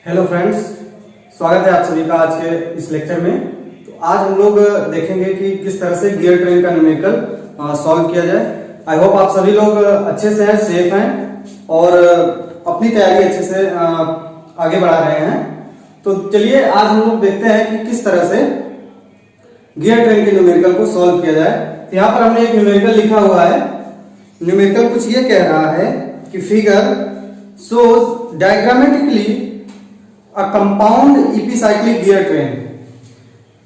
Hello friends, स्वागत है आप सभी का आज के इस लेक्चर में। तो आज हम लोग देखेंगे कि किस तरह से गियर ट्रेन का न्यूमेरिकल सॉल्व किया जाए। आई होप आप सभी लोग अच्छे से हैं, सेफ हैं और अपनी तैयारी अच्छे से आगे बढ़ा रहे हैं। तो चलिए आज हम लोग देखते हैं कि किस तरह से गियर ट्रेन के न्यूमेरिकल को सॉल्व किया जाए। तो यहाँ पर हमने एक न्यूमेरिकल लिखा हुआ है। न्यूमेरिकल कुछ ये कह रहा है कि figure shows diagrammatically a compound epicyclic gear train।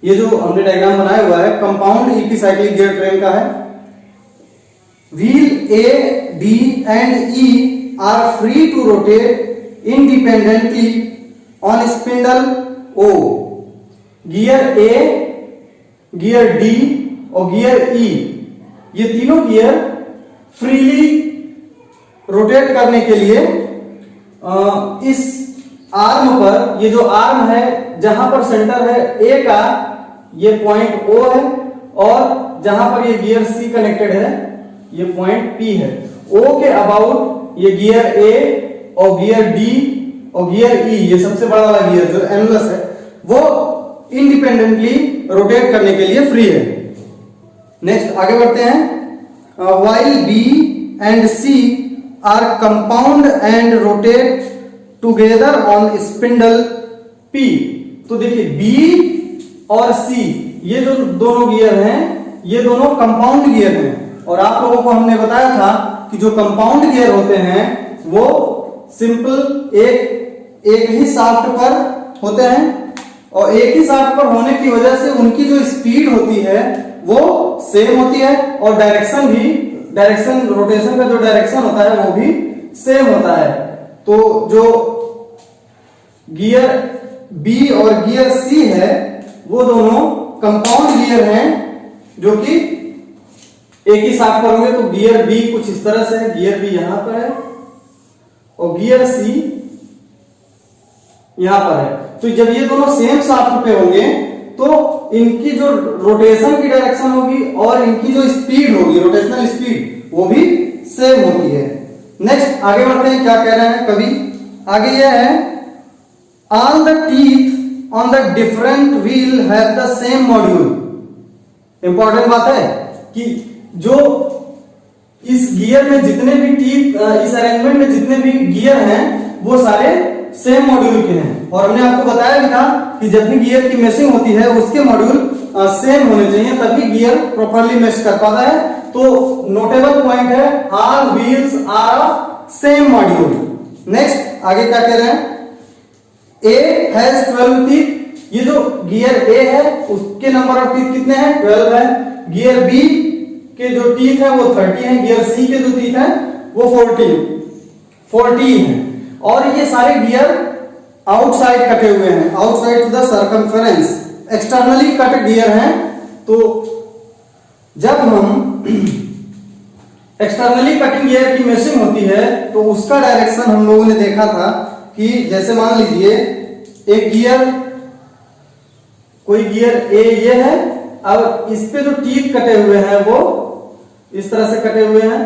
ये जो हमने डायग्राम बनाया हुआ है कंपाउंड epicyclic gear train का है। Wheel A, D and E are free to rotate independently on spindle O। Gear A, gear D और गियर E, ये तीनों गियर फ्रीली रोटेट करने के लिए इस आर्म पर, ये जो आर्म है जहां पर सेंटर है ए का, ये पॉइंट O है और जहां पर ये गियर C कनेक्टेड है ये पॉइंट P है। O के अबाउट ये गियर A और गियर D और गियर E, ये सबसे बड़ा वाला गियर जो एनुलस है, वो इंडिपेंडेंटली रोटेट करने के लिए फ्री है। नेक्स्ट आगे बढ़ते हैं। While B and C are compound and rotate together on spindle P। तो देखिए B और C ये जो दोनों गियर हैं ये दोनों कंपाउंड गियर हैं और आप लोगों को हमने बताया था कि जो कंपाउंड गियर होते हैं वो सिंपल एक ही शाफ्ट पर होते हैं और एक ही शाफ्ट पर होने की वजह से उनकी जो स्पीड होती है वो सेम होती है और डायरेक्शन रोटेशन का जो डायरेक्शन होता है वो भी सेम होता है। तो जो गियर B और गियर C है वो दोनों कंपाउंड गियर हैं जो कि एक ही शाफ्ट पर होंगे। तो गियर B कुछ इस तरह से है, गियर B यहां पर है और गियर C यहां पर है। तो जब ये दोनों सेम शाफ्ट पे होंगे तो इनकी जो रोटेशन की डायरेक्शन होगी और इनकी जो स्पीड होगी, रोटेशनल स्पीड, वो भी सेम होती है। नेक्स्ट आगे बढ़ते हैं, क्या कह रहे हैं कवि आगे यह है, all the teeth on the different wheel have the same module. Important बात है कि जो इस गियर में जितने भी टीथ, इस अरेंजमेंट में जितने भी गियर हैं वो सारे सेम मॉड्यूल के हैं। और हमने आपको बताया भी था कि जब भी गियर की मेशिंग होती है उसके मॉड्यूल सेम होने चाहिए तभी गियर प्रॉपर्ली मेश कर पाता है। तो नोटेबल पॉइंट है all wheels are of same module. Next आगे क्या कह रहे हैं, ए हैज 12 टीथ। ये जो गियर ए है उसके नंबर ऑफ टीथ कितने हैं, 12 है। गियर बी के जो टीथ है वो 30 है। गियर सी के जो टीथ है वो 14 है। और ये सारे गियर आउटसाइड कटे हुए हैं, outside to the circumference, externally cut gear हैं। तो जब हम एक्सटर्नली कटिंग गियर की मेशिंग होती है तो उसका डायरेक्शन हम लोगों ने देखा था कि जैसे मान लीजिए एक गियर, कोई गियर ए ये है, अब इस पे जो टीथ कटे हुए हैं वो इस तरह से कटे हुए हैं,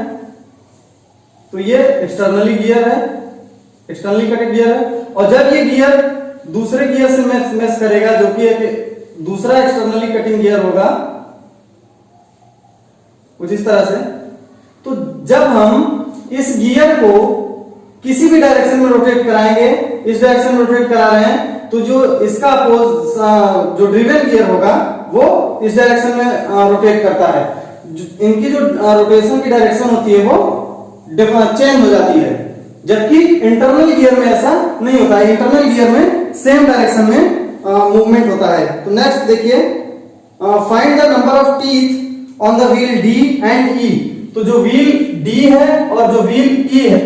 तो ये एक्सटर्नली गियर है, एक्सटर्नली कटेड गियर है। और जब ये गियर दूसरे गियर से मैच करेगा जो कि एक दूसरा एक्सटर्नली कटिंग गियर होगा कुछ इस तरह से, तो जब हम इस गियर को किसी भी डायरेक्शन में रोटेट कराएंगे, इस डायरेक्शन में रोटेट करा रहे हैं, तो जो इसका जो ड्रिवन गियर होगा वो इस डायरेक्शन में रोटेट करता है। इनकी जो रोटेशन की डायरेक्शन होती है वो चेंज हो जाती है, जबकि इंटरनल गियर में ऐसा नहीं होता है। इंटरनल गियर में सेम डायरेक्शन में मूवमेंट होता है। तो नेक्स्ट देखिए, find the number of teeth on the wheel D and E। तो जो व्हील D है और जो व्हील E है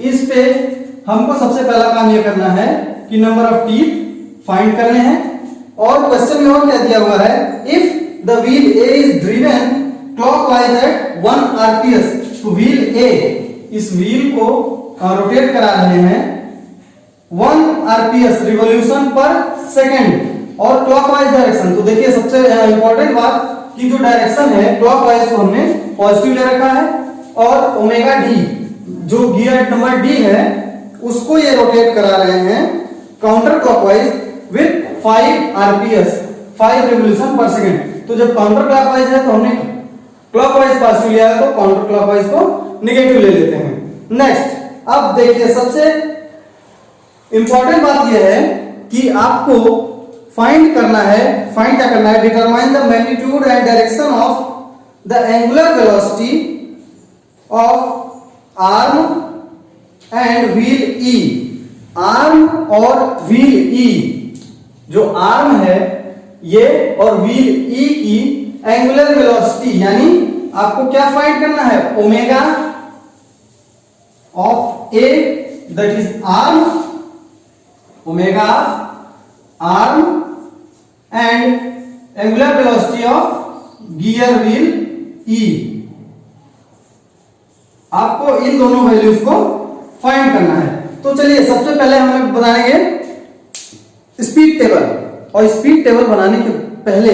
इस पे हमको सबसे पहला काम ये करना है कि नंबर ऑफ टीथ फाइंड करने हैं। और क्वेश्चन में और क्या दिया हुआ है, if the wheel A is driven clockwise at 1 RPS। तो व्हील A, इस व्हील को रोटेट करा रहे हैं 1 RPS रिवॉल्यूशन पर सेकंड और क्लॉकवाइज डायरेक्शन। तो देखिए सबसे इंपॉर्टेंट बात कि जो डायरेक्शन है क्लॉकवाइज को हमने पॉजिटिव ले रखा है और ओमेगा D जो गियर नंबर D है उसको ये रोटेट करा रहे हैं counter clockwise with 5 RPS, 5 revolution per second. तो जब काउंटर क्लॉकवाइज है तो हमने क्लॉकवाइज पॉजिटिव लिया है, तो काउंटर क्लॉकवाइज को नेगेटिव ले लेते हैं। नेक्स्ट, अब देखिए सबसे इंपॉर्टेंट बात यह है कि आपको फाइंड करना है, फाइंड क्या करना है, determine the magnitude and direction of the angular velocity of arm and wheel E. Arm और व्हील ई, जो आर्म है ये और व्हील ई की एंगुलर वेलोसिटी, यानी आपको क्या फाइंड करना है, omega of A that is arm, omega arm and angular velocity of gear wheel E. आपको इन दोनों वैल्यूज को फाइंड करना है। तो चलिए सबसे पहले हम बनाएंगे स्पीड टेबल, और स्पीड टेबल बनाने के पहले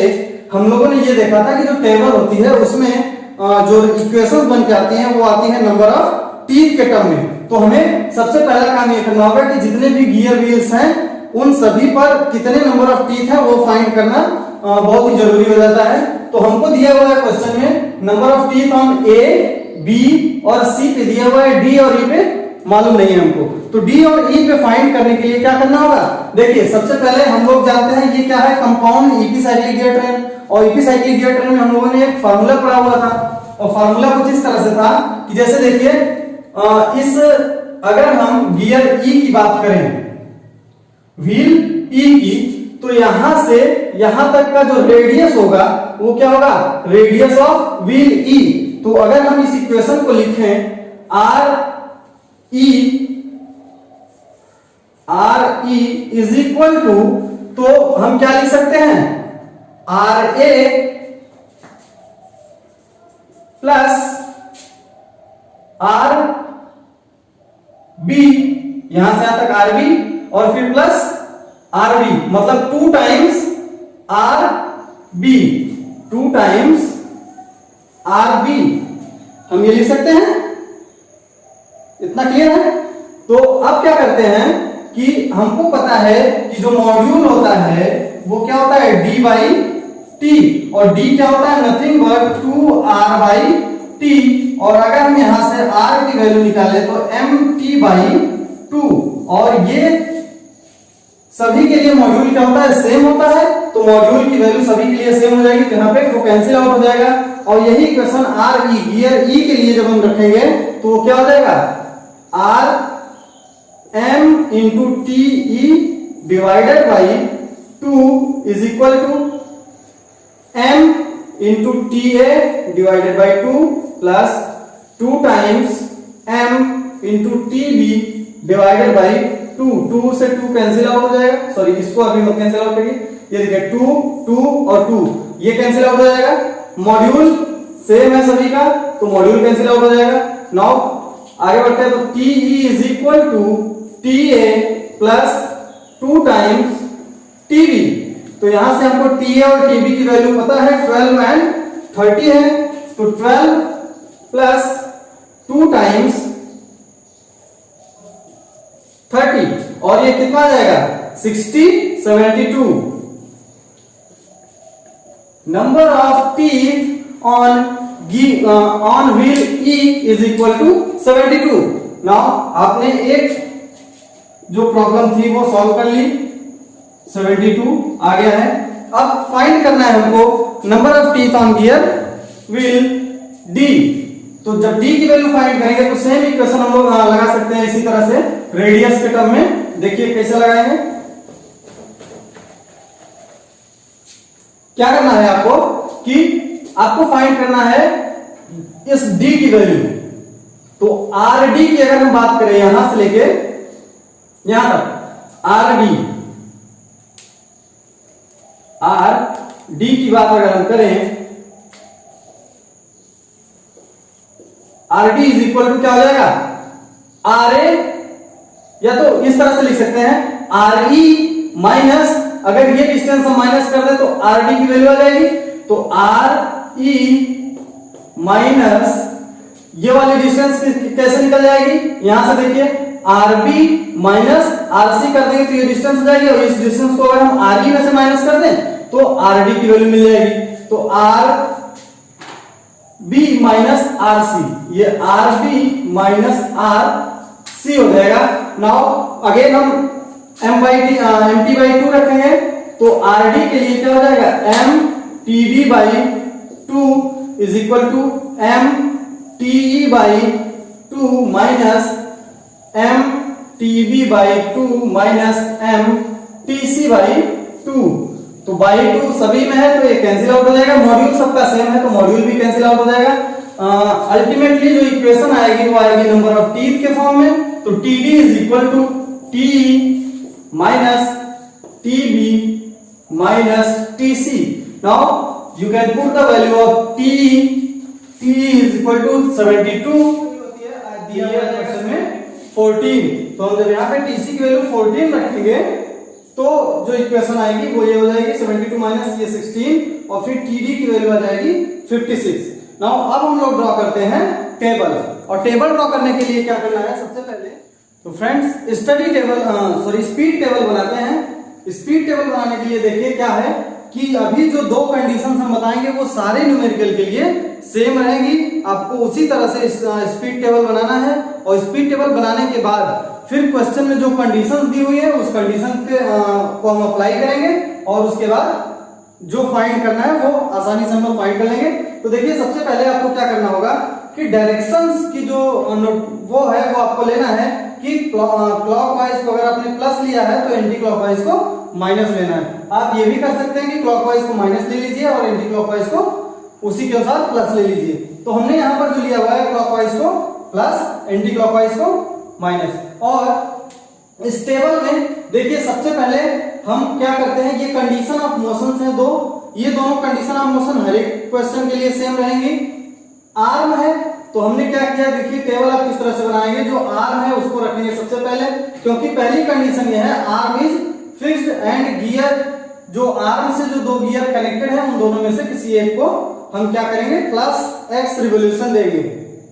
हम लोगों ने ये देखा था कि जो टेबल होती है उसमें जो इक्वेशंस बन के आती हैं वो आती है नंबर ऑफ टीथ के टर्म में। तो हमें सबसे पहला काम ये करना होगा कि जितने भी गियर व्हील्स हैं उन सभी पर कितने नंबर ऑफ टीथ है वो फाइंड करना बहुत ही जरूरी हो जाता है। तो हमको दिया हुआ है क्वेश्चन में number of teeth on A, B और सी पे दिया हुआ है, डी और ई पे मालूम नहीं है हमको। तो डी और ई पे फाइंड करने के लिए क्या करना होगा, देखिए सबसे पहले हम लोग जानते हैं ये क्या है, कंपाउंड इपीसाइक्लिक गियर ट्रेन। और इपीसाइक्लिक गियर ट्रेन में हम लोगों ने एक फार्मूला पढ़ा हुआ था, और फार्मूला कुछ इस तरह से था कि जैसे देखिए इस अगर हम गियर ई की बात करें, व्हील ई की, तो यहां से यहां तक का जो रेडियस होगा वो क्या होगा, रेडियस ऑफ व्हील ई। तो अगर हम इस इक्वेशन को लिखें R E is equal to, तो हम क्या लिख सकते हैं, R A plus R B, यहां से यहां तक आर बी और फिर प्लस आर बी, मतलब 2 times R B, 2 times R B, हम ये लिख सकते हैं। इतना क्लियर है। तो अब क्या करते हैं कि हमको पता है कि जो मॉड्यूल होता है वो क्या होता है, डी बाई टी, और डी क्या होता है, nothing but 2r by T. और अगर हम यहां से r की वैल्यू निकालें तो mt बाई 2, और ये सभी के लिए मॉड्यूल क्या होता है, सेम होता है। तो मॉड्यूल की वैल्यू सभी के लिए सेम हो जाएगी, तो यहाँ पे वो कैंसिल आउट हो जाएगा। और यही इक्वेशन आर ई, गियर ई के लिए जब हम रखेंगे तो वो क्या हो जाएगा, R M into T E divided by 2 is equal to M into T A divided by 2 plus 2 times M into T B divided by 2। 2 से 2 कैंसिल आउट हो जाएगा, सॉरी इसको अभी मत कैंसिल आउट करिए, ये देखिए 2 2 और 2 ये कैंसिल आउट हो जाएगा। मॉड्यूल सेम है सभी का, तो मॉड्यूल कैंसिल आउट हो जाएगा। नाउ आगे बढ़ते हैं, तो T E is equal to T A plus 2 times T B. तो यहां से हमको टी ए और टी बी की वैल्यू पता है, 12 एंड 30 है। तो 12 प्लस 2 टाइम्स 30, और ये कितना आ जाएगा, 60 72। Number of teeth on wheel E is equal to 72। Now आपने एक जो प्रॉब्लम थी वो सॉल्व कर ली, 72 आ गया है। अब फाइंड करना है हमको number of teeth on gear wheel D. तो जब डी की वैल्यू फाइंड करेंगे तो सेम इक्वेशन हम लोग लगा सकते हैं इसी तरह से रेडियस के टर्म में। देखिए कैसे लगाएंगे, क्या करना है आपको कि आपको फाइंड करना है इस डी की वैल्यू। तो आर डी की अगर हम बात करें यहां से लेके यहां तक, आर डी की बात अगर हम करें, R D is equal to क्या हो जाएगा, आर ए, या तो इस तरह से लिख सकते हैं आर ई माइनस, अगर ये डिस्टेंस हम माइनस कर दें तो आर डी की वैल्यू आ जाएगी। तो आर ई माइनस ये वाली डिस्टेंस कैसे निकल जाएगी, यहां से देखिए आरबी माइनस आरसी कर देंगे तो ये डिस्टेंस हो जाएगी, और इस डिस्टेंस को अगर हम आरबी में से माइनस कर दें तो आरडी की वैल्यू मिल जाएगी। तो R B minus R C, ये R B minus R C हो जाएगा। नाउ अगेन हम एम टी बाई टू रखेंगे तो आर डी के लिए क्या हो जाएगा, M T D by two is equal to M T E by two minus M T B by two minus M T C by two. तो by two सभी में है तो ये कैंसिल आउट हो जाएगा, मॉड्यूल सबका सेम है तो मॉड्यूल भी कैंसिल आउट हो जाएगा। अल्टीमेटली जो इक्वेशन आएगी वो आएगी नंबर ऑफ टीथ के फॉर्म में। तो T D is equal to T minus T B minus T C. Now you can put the value of T is equal to 72 होती है दिया हुआ क्वेश्चन में 14। तो हम जब यहाँ पे टीसी की वैल्यू 14 रखेंगे तो जो इक्वेशन आएगी वो ये हो जाएगी 72 माइनस ये 16 और फिर टीडी की वैल्यू आ जाएगी 56। नाउ अब हम लोग ड्रॉ करते हैं टेबल, और टेबल ड्रॉ करने के लिए क्या करना है, सबसे पहले तो friends study table speed table बनाते हैं। स्पीड टेबल बनाने के लिए देखिए क्या है कि अभी जो दो कंडीशन हम बताएंगे वो सारे न्यूमेरिकल के लिए सेम रहेगी। आपको उसी तरह से स्पीड टेबल बनाना है, और स्पीड टेबल बनाने के बाद फिर क्वेश्चन में जो कंडीशंस दी हुई है उस कंडीशन को हम अप्लाई करेंगे, और उसके बाद जो फाइंड करना है वो आसानी से हम लोग फाइंड कर लेंगे। तो देखिए सबसे पहले आपको क्या करना होगा कि डायरेक्शंस की जो वो है वो आपको लेना है कि क्लॉकवाइज को अगर आपने प्लस लिया है तो एंटी क्लॉकवाइज को माइनस लेना है। आप ये भी कर सकते हैं कि क्लॉकवाइज को माइनस ले लीजिए और एंटी क्लॉकवाइज को उसी के अनुसार प्लस ले लीजिए। तो हमने यहाँ पर जो लिया हुआ है क्लॉकवाइज को प्लस, एंटी क्लॉकवाइज को माइनस। और इस टेबल में देखिए सबसे पहले हम क्या करते हैं, ये कंडीशन ऑफ मोशन है दो, ये दोनों कंडीशन ऑफ मोशन हर एक क्वेश्चन के लिए सेम रहेंगी। आर्म है तो हमने क्या किया, देखिए टेबल आप किस तरह से बनाएंगे, जो आर्म है उसको रखेंगे सबसे पहले, क्योंकि पहली कंडीशन ये है arm is fixed and gear, जो आर्म से जो दो गियर कनेक्टेड है उन दोनों में से किसी एक को हम क्या करेंगे प्लस एक्स रिवोल्यूशन देंगे।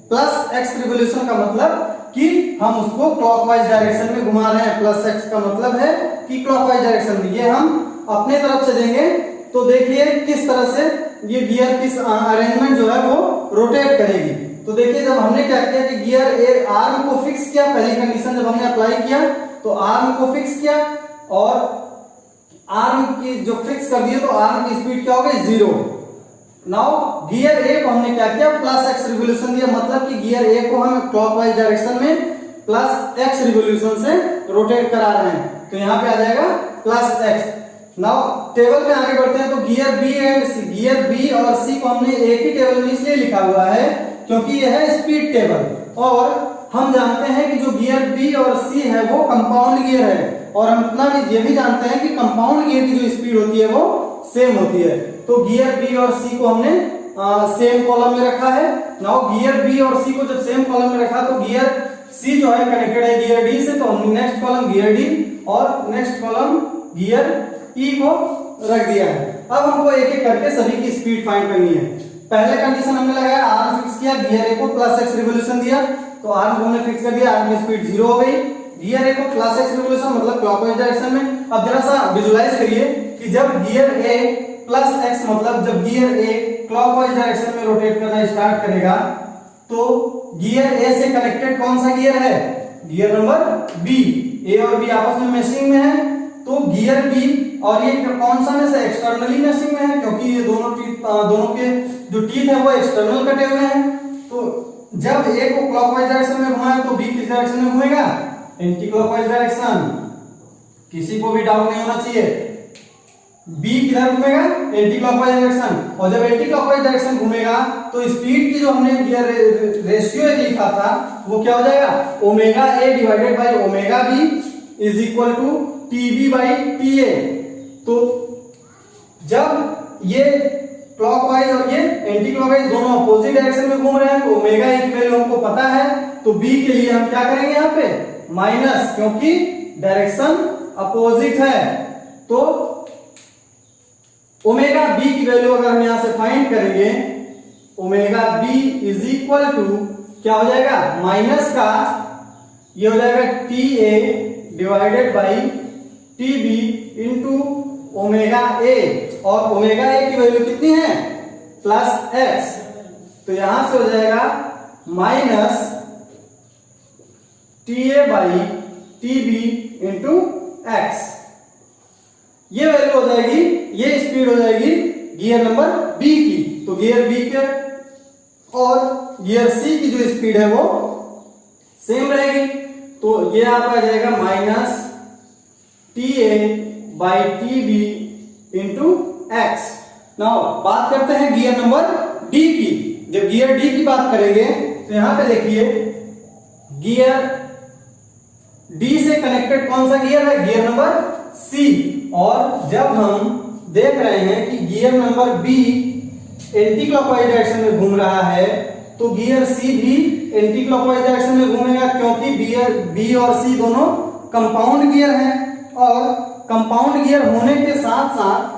प्लस एक्स रिवोल्यूशन का मतलब कि हम उसको क्लॉकवाइज डायरेक्शन में घुमा रहे हैं, प्लस एक्स का मतलब है कि क्लॉकवाइज डायरेक्शन में, ये हम अपने तरफ से देंगे। तो देखिए किस तरह से ये गियर किस अरेंजमेंट जो है वो रोटेट करेगी। तो देखिए जब हमने क्या किया कि गियर ए आर्म को फिक्स किया, पहली कंडीशन जब हमने अप्लाई किया तो आर्म को फिक्स किया, और आर्म की जो फिक्स कर दिए तो आर्म की स्पीड क्या हो गई 0। नाउ गियर ए को हमने क्या किया प्लस एक्स रिवोल्यूशन दिया, मतलब कि गियर ए को हम क्लॉकवाइज डायरेक्शन में प्लस एक्स रिवोल्यूशन से रोटेट करा रहे हैं, तो यहाँ पे आ जाएगा प्लस एक्स। नाउ टेबल में आगे बढ़ते हैं तो gear B and C, gear B और सी को हमने एक ही टेबल में इसलिए लिखा हुआ है क्योंकि यह है स्पीड टेबल, और हम जानते हैं कि जो गियर बी और सी है वो कंपाउंड गियर है, और हम इतना भी ये भी जानते हैं कि कंपाउंड गियर की जो स्पीड होती है वो सेम होती है। तो गियर बी और सी को हमने सेम कॉलम में रखा है। नाउ गियर बी और सी को जब सेम कॉलम में रखा तो गियर सी जो है कनेक्टेड है गियर डी से, तो हमने नेक्स्ट कॉलम गियर डी और नेक्स्ट कॉलम गियर ई को रख दिया है। अब हमको एक एक करके सभी की स्पीड फाइंड करनी है। पहले कंडीशन हमने लगाया आर्म फिक्स किया, गियर ए को प्लस एक्स रिवोल्यूशन दिया, तो आर्म को हमने फिक्स कर दिया, आर्म की स्पीड 0 हो गई। गियर ए को प्लस एक्स रिवोल्यूशन मतलब क्लॉकवाइज डायरेक्शन में। अब जरा सा विजुलाइज करिए कि जब गियर ए प्लस एक्स मतलब जब गियर ए क्लॉकवाइज डायरेक्शन में रोटेट करना स्टार्ट करेगा तो गियर ए से कनेक्टेड कौन सा गियर है, गियर नंबर बी। ए और बी आपस में मैचिंग में है, तो गियर बी और ये कौन सा में से एक्सटर्नली मैचिंग में है, क्योंकि ये दोनों के जो टीथ है वो एक्सटर्नल कटे हुए हैं। तो जब ए को क्लॉकवाइज डायरेक्शन में घुमाए तो बी किस डायरेक्शन में घूमेगा, एंटी क्लॉकवाइज डायरेक्शन। किसी को भी डाउट नहीं होना चाहिए, बी किधर घूमेगा, एंटी क्लॉकवाइज डायरेक्शन। और जब एंटी क्लॉकवाइज डायरेक्शन घूमेगा तो स्पीड की जो हमने गियर रेशियो लिखा था वो क्या हो जाएगा, omega A divided by omega B is equal to T B by T A. तो जब ये क्लॉकवाइज और ये एंटी क्लॉकवाइज दोनों अपोजिट डायरेक्शन में घूम रहे हैं तो ओमेगा की वैल्यू हमको पता है, तो बी के लिए हम क्या करेंगे यहाँ पे माइनस, क्योंकि डायरेक्शन अपोजिट है। तो ओमेगा बी की वैल्यू अगर हम यहां से फाइंड करेंगे, omega B is equal to क्या हो जाएगा, माइनस का ये हो जाएगा T A divided by T B into omega A, और ओमेगा ए की वैल्यू कितनी है प्लस एक्स, तो यहां से हो जाएगा minus T A by T B into X. ये वैल्यू हो जाएगी, ये स्पीड हो जाएगी गियर नंबर बी की। तो गियर बी के और गियर सी की जो स्पीड है वो सेम रहेगी, तो ये आपका आ जाएगा minus T A by T B into X. Now बात करते हैं गियर नंबर डी की। जब गियर डी की बात करेंगे तो यहां पे देखिए गियर डी से कनेक्टेड कौन सा गियर है, गियर नंबर सी। और जब हम देख रहे हैं कि gear number B anti clockwise direction में घूम रहा है, तो गियर सी भी एंटी क्लॉकवाइज डायरेक्शन में घूमेगा, क्योंकि गियर बी और सी दोनों कंपाउंड गियर हैं। और कंपाउंड गियर होने के साथ साथ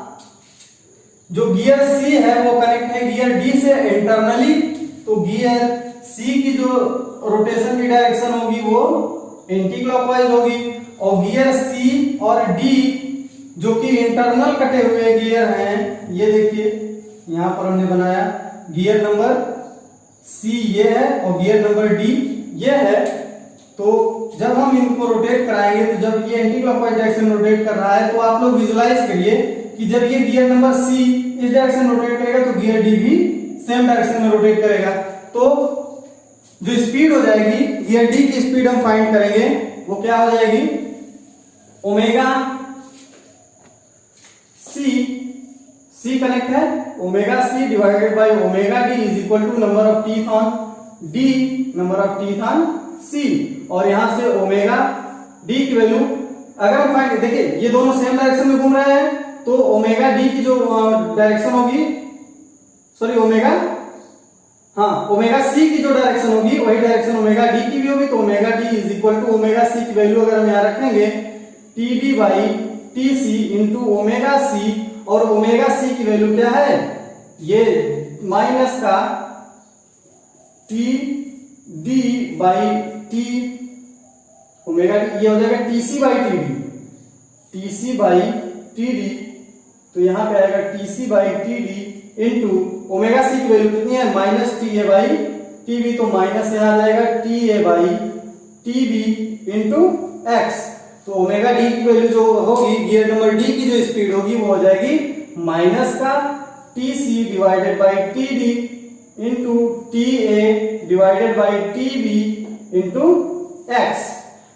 जो गियर सी है वो कनेक्ट है गियर डी से इंटरनली, तो गियर सी की जो रोटेशन की डायरेक्शन होगी वो एंटी क्लॉकवाइज होगी, और गियर सी और डी जो कि इंटरनल कटे हुए गियर हैं, ये देखिए यहां पर हमने बनाया गियर नंबर सी ये है और गियर नंबर डी ये है। तो जब हम इनको रोटेट कराएंगे, तो जब ये एंटी क्लॉकवाइज डायरेक्शन में रोटेट कर रहा है, तो आप लोग विजुलाइज करिए कि जब ये गियर नंबर सी इस डायरेक्शन में रोटेट करेगा तो गियर डी भी सेम डायरेक्शन में रोटेट करेगा। तो जो स्पीड हो जाएगी गियर डी की स्पीड हम फाइंड करेंगे, वो क्या हो जाएगी ओमेगा सी कनेक्ट है, omega C divided by omega D is equal to number of teeth on D, number of teeth on C. और यहां से ओमेगा डी की वैल्यू अगर हम फाइंड, देखिए ये दोनों सेम डायरेक्शन में घूम रहे हैं, तो ओमेगा डी की जो डायरेक्शन होगी, सॉरी ओमेगा सी की जो डायरेक्शन होगी वही डायरेक्शन ओमेगा डी की भी होगी, तो omega D is equal to omega C की वैल्यू अगर हम यहां रखेंगे T B by T C into omega C, और ओमेगा सी की वैल्यू क्या है, ये माइनस का T D by T omega, ये हो जाएगा T C by T D, T C by T D, तो यहां पे आएगा T C by T D into omega C की वैल्यू कितनी है minus T A by T B, तो माइनस यहां आ जाएगा T A by T B into X. तो ओमेगा डी की वैल्यू जो होगी गियर नंबर डी की जो स्पीड होगी वो हो जाएगी माइनस का T C divided by T D into T A divided by T B into X.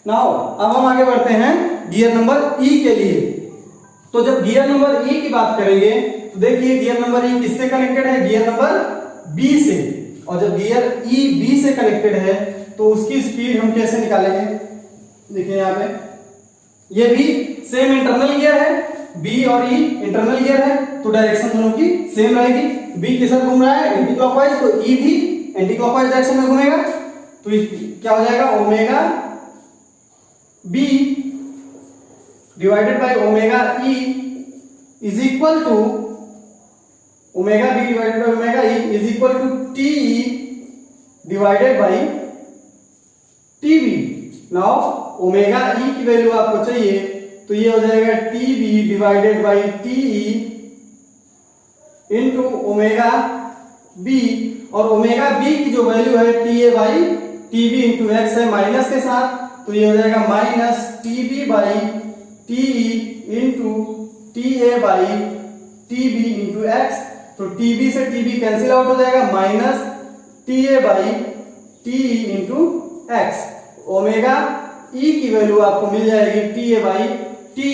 Now अब हम आगे बढ़ते हैं गियर नंबर ई के लिए। तो जब गियर नंबर ई की बात करेंगे तो देखिए गियर नंबर ई किससे कनेक्टेड है, गियर नंबर बी से, और जब गियर ई बी से कनेक्टेड है तो उसकी स्पीड हम कैसे निकालेंगे, देखिए यहां पे ये भी सेम इंटरनल गियर है, बी और ई इंटरनल गियर है, तो डायरेक्शन दोनों की सेम रहेगी। बी किस तरफ घूम रहा है एंटी क्लॉकवाइज, तो ई भी एंटी क्लॉकवाइज डायरेक्शन में घूमेगा, तो क्या हो जाएगा omega B divided by omega E is equal to omega B divided by omega E is equal to T E divided by T B. Now omega E की value आपको चाहिए, तो ये हो जाएगा T B divided by T E into omega B, और omega B की जो वैल्यू है T A by T B into X है माइनस के साथ, तो ये हो जाएगा minus T B by T E into T A by T B into X. तो टी बी से टी बी कैंसिल आउट हो जाएगा, minus T A by T E into X. Omega E की वैल्यू आपको मिल जाएगी T A by T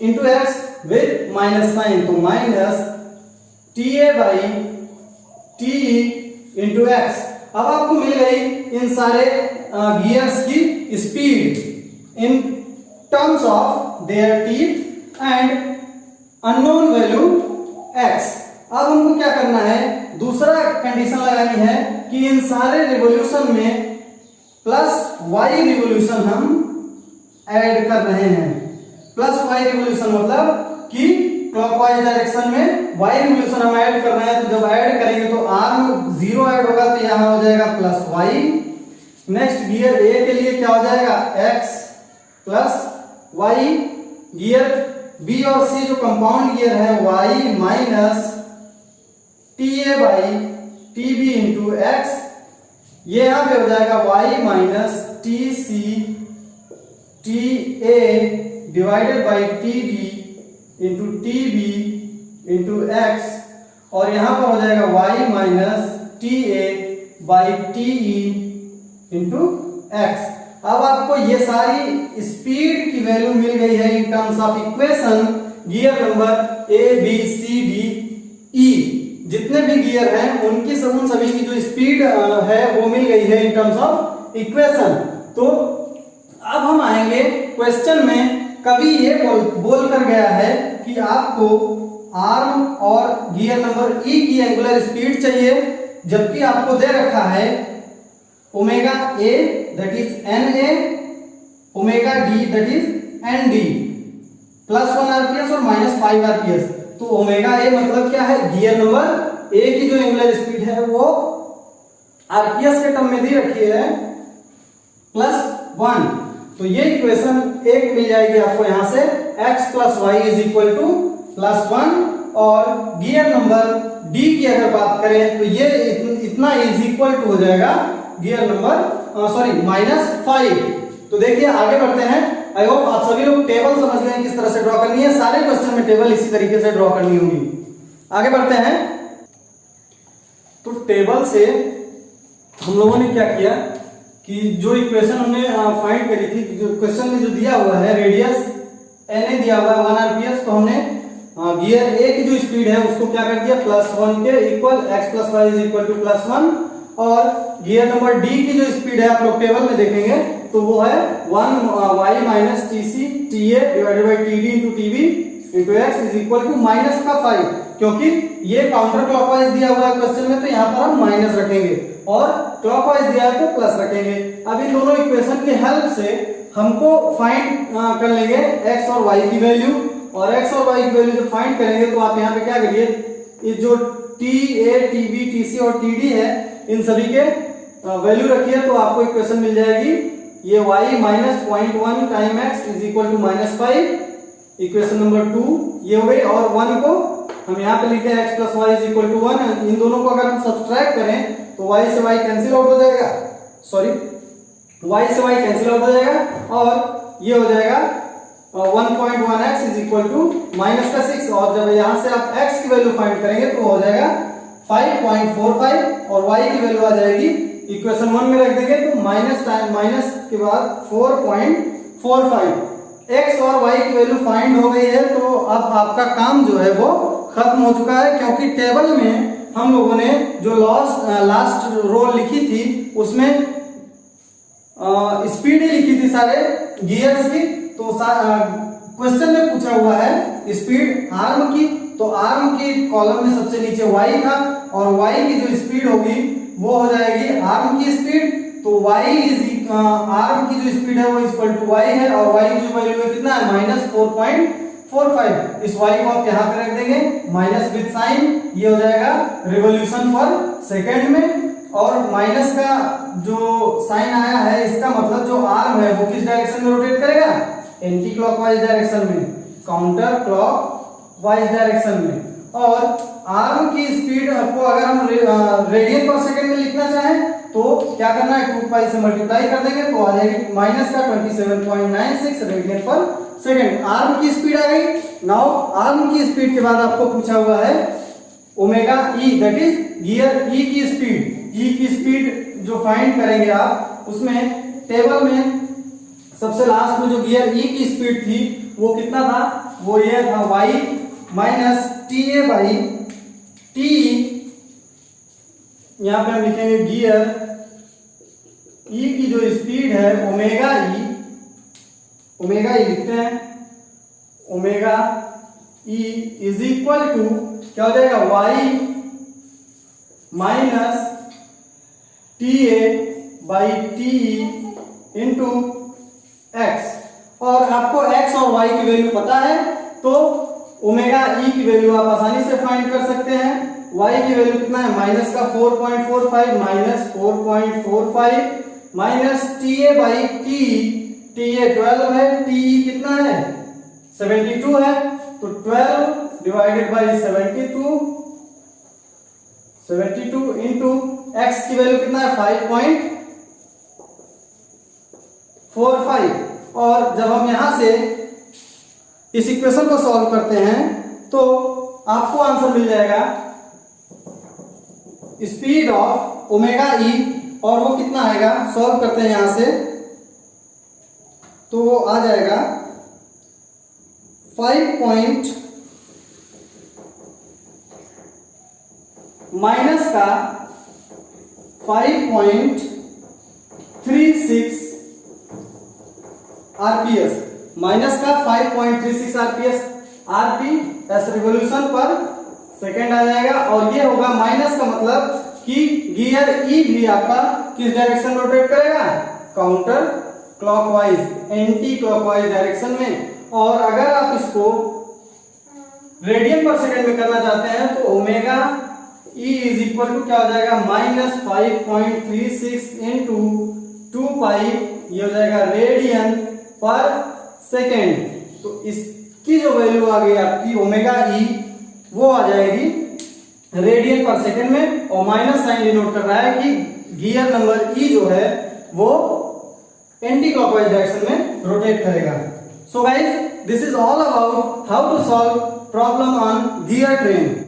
into X with minus sign, तो minus T A by T into X. अब आपको मिल गई इन सारे गियर्स की speed in terms of their teeth and unknown value x. अब हमको क्या करना है, दूसरा कंडीशन लगानी है कि इन सारे रिवोल्यूशन में प्लस वाई रिवोल्यूशन हम ऐड कर रहे हैं। प्लस वाई रिवोल्यूशन मतलब कि क्लॉकवाइज डायरेक्शन में वाई रिवोल्यूशन हम ऐड कर रहे हैं, तो जब ऐड करेंगे तो आर्म 0 ऐड होगा तो यहां हो जाएगा plus y, next gear A के लिए क्या हो जाएगा, x plus y. Gear B और सी जो कंपाउंड गियर है, y minus T A by T B into X. ये यहां पे हो जाएगा y minus T C T A divided by T D into T B into X, और यहां पर हो जाएगा y minus T A by T E into X. अब आपको ये सारी स्पीड की वैल्यू मिल गई है in terms of equation gear number A B C D E. जितने भी गियर हैं उन सभी की जो स्पीड है वो मिल गई है इन टर्म्स ऑफ इक्वेशन। तो अब हम आएंगे क्वेश्चन में। कभी ये बोल कर गया है कि आपको आर्म और गियर नंबर ई की एंगुलर स्पीड चाहिए, जबकि आपको दे रखा है omega A that is N A, omega D that is N D, +1 RPS और -5 आरपीएस। तो ओमेगा ए मतलब क्या है, गियर नंबर ए की जो एंगुलर स्पीड है वो आरपीएस के टर्म में दी रखी है +1। तो ये इक्वेशन एक मिल जाएगी आपको यहां से, x + y = +1। और गियर नंबर डी की अगर बात करें तो ये इतना = हो जाएगा गियर नंबर -5। तो देखिए आगे बढ़ते हैं। आई होप आप सभी लोग टेबल समझ गए किस तरह से ड्रॉ करनी है। सारे क्वेश्चन में टेबल इसी तरीके से ड्रॉ करनी होगी। आगे बढ़ते हैं। तो टेबल से हम लोगों ने क्या किया कि जो इक्वेशन हमने फाइंड करी थी, जो क्वेश्चन में जो दिया हुआ है रेडियस एन दिया हुआ है 1 आरपीएस, तो हमने गियर ए की जो स्पीड है उसको क्या कर दिया, +1 के इक्वल x + y = +1। और गियर नंबर डी की जो स्पीड है आप लोग टेबल में देखेंगे तो वो है 1y minus T C T A divided by T D into T B into X -5, क्योंकि ये काउंटर क्लॉकवाइज दिया हुआ है क्वेश्चन में, तो यहाँ पर हम माइनस रखेंगे, और क्लॉकवाइज दिया है तो प्लस रखेंगे। अब इन दोनों इक्वेशन की हेल्प से हमको फाइंड कर लेंगे x और y की वैल्यू, और x और y की वैल्यू जब फाइंड करेंगे तो आप यहाँ पे क्या करिए, ये जो T A T B T C और टी डी है इन सभी के वैल्यू रखिए, तो आपको इक्वेशन मिल जाएगी। ये y minus 0.1 time x = -5, equation number 2 ये हो गई। और 1 को हम यहाँ पे लिखते हैं x + y = 1। इन दोनों को अगर हम सब्सट्रैक्ट करें तो y से y कैंसिल आउट हो जाएगा, y से y कैंसिल आउट हो जाएगा, और ये हो जाएगा 1.1x = -6। और जब यहाँ से आप x की वैल्यू फाइंड करेंगे तो हो जाएगा 5.45, और y की वैल्यू आ जाएगी, इक्वेशन 1 में रख देंगे तो माइनस के बाद 4.45। x और y की वैल्यू फाइंड हो गई है, तो अब आपका काम जो है वो खत्म हो चुका है, क्योंकि टेबल में हम लोगों ने जो लास्ट रो लिखी थी उसमें स्पीड ही लिखी थी सारे गियर्स की। तो क्वेश्चन में पूछा हुआ है स्पीड आर्म की, तो आर्म की कॉलम में सबसे नीचे y था, और y की जो स्पीड होगी वो हो जाएगी आर्म की स्पीड। तो आर्म की जो स्पीड है वो = y है, और y की जो वैल्यू है कितना है, -4.45। इस y को आप यहाँ पे रख देंगे माइनस विद साइन, ये हो जाएगा रिवॉल्यूशन पर सेकेंड में। और माइनस का जो साइन आया है इसका मतलब जो आर्म है वो किस डायरेक्शन में रोटेट करेगा, एंटी क्लॉकवाइज डायरेक्शन में, काउंटर क्लॉकवाइज डायरेक्शन में। और आर्म की स्पीड को अगर हम रेडियन पर सेकंड में लिखना चाहें तो क्या करना है, 2 से मल्टीप्लाई कर देंगे तो आ जाएगी -27.96 रेडियन पर सेकंड। आर्म की स्पीड आ गई। नाउ आर्म की स्पीड के बाद आपको पूछा हुआ है omega E that is gear E की स्पीड। ई की स्पीड जो फाइंड करेंगे आप, उसमें टेबल में सबसे लास्ट में जो गियर ई की स्पीड थी वो कितना था, वो ये था y minus T A by T. यहां पे हम लिखेंगे गियर ई की जो स्पीड है ओमेगा ई लिखते हैं, ओमेगा ई = क्या हो जाएगा, y minus T A by T into X. और आपको x और y की वैल्यू पता है तो ओमेगा ई की वैल्यू आप आसानी से फाइंड कर सकते हैं। y की वैल्यू कितना है, -4.45 -4.45 minus TA by T, TA 12 है, TE कितना है 72 है, तो 12 डिवाइडेड बाई 72 इंटू x की वैल्यू कितना है 5.45। और जब हम यहां से इस इक्वेशन को सॉल्व करते हैं तो आपको आंसर मिल जाएगा स्पीड ऑफ ओमेगा ई, और वो कितना आएगा, सॉल्व करते हैं यहां से तो वो आ जाएगा 5 माइनस का 5.36 आरपीएस, माइनस का 5.36 आरपीएस, आरपी एस रिवॉल्यूशन पर सेकेंड आ जाएगा। और ये होगा माइनस का मतलब कि गियर ई भी आपका किस डायरेक्शन में रोटेट करेगा, counter clockwise, anti clockwise direction में। और अगर आप इसको रेडियन पर सेकेंड में करना चाहते हैं तो omega E is equal to क्या हो जाएगा, माइनस 5.36 इंटू 2 पाई, ये हो जाएगा रेडियन पर सेकेंड। तो इसकी जो वैल्यू आ गई आपकी ओमेगा ई, वो आ जाएगी रेडियन पर सेकेंड में, और माइनस साइन डिनोट कर रहा है कि गियर नंबर ई जो है वो एंटी क्लॉकवाइज डायरेक्शन में रोटेट करेगा। So guys, this is all about how to solve problem on gear train.